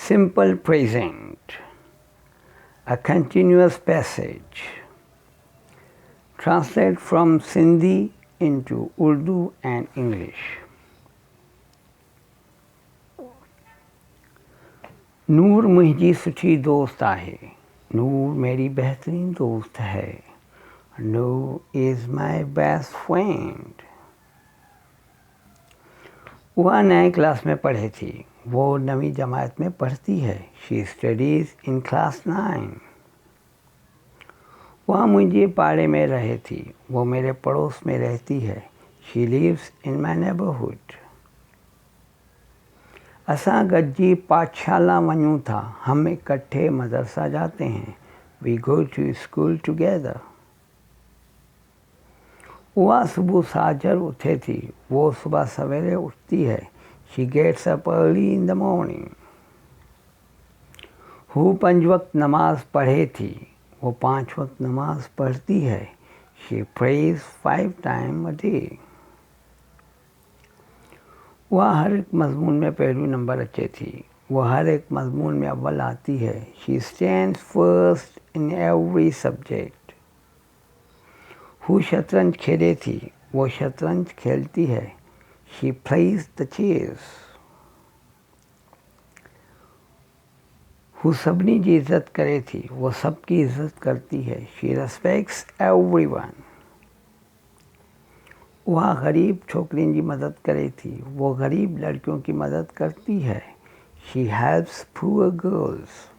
Simple present, a continuous passage. Translate from Sindhi into Urdu and English. नूर मुंहिंजी सुठी दोस्त आहे, नूर मेरी बेहतरीन दोस्त है, नूर इज़ माई बेस्ट फ्रेंड। वह नए क्लास में पढ़े थी, वो नवी जमात में पढ़ती है, शी स्टडीज़ इन क्लास 9। वह मुंहिंजे पाड़े में रहे थी, वो मेरे पड़ोस में रहती है, she lives in my neighbourhood. असां गॾिजी पाठशाला वञूं था, हम इकट्ठे मदरसा जाते हैं, we go to school together. वह सुबह साजर उठे थी, वो सुबह सवेरे उठती है, she gets up early in the morning. वो 5 वक्त नमाज पढ़े थी, वो 5 वक्त नमाज पढ़ती है, she praise 5 time a day. वह हर एक मजमून में पहलू नंबर अच्छे थी, वह हर एक मजमून में अव्वल आती है, she stands first in every subject. वो शतरंज खेले थी, वो शतरंज खेलती है, शी प्लेज द चेस। वो सबनी जी इज़्ज़त करे थी, वो सबकी इज़्ज़त करती है, शी रेस्पेक्ट्स एवरीवन। वह गरीब छोकरियों की मदद करे थी, वो गरीब लड़कियों की मदद करती है, शी हेल्प्स पुअर गर्ल्स।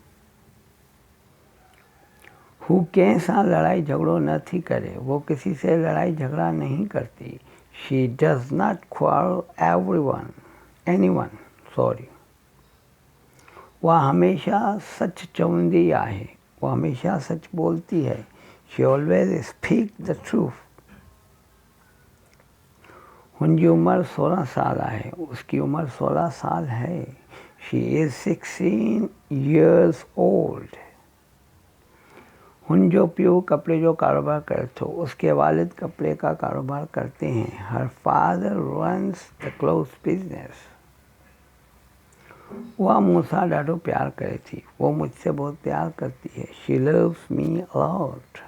वो कंहिं सां लड़ाई झगड़ो न थी करे, वो किसी से लड़ाई झगड़ा नहीं करती, she does not quarrel anyone. वह हमेशा सच चवंदी आहे, वो हमेशा सच बोलती है, she always speak the truth. उनकी उम्र 16 साल है, उसकी उम्र 16 साल है, शी इज़ 16 years old। उन जो पियो कपड़े जो कारोबार करते हो, उसके वालिद कपड़े का कारोबार करते हैं, her father runs the clothes business. वह मुझसे ॾाढो प्यार करे थी, वो मुझसे बहुत प्यार करती है, she loves me a lot.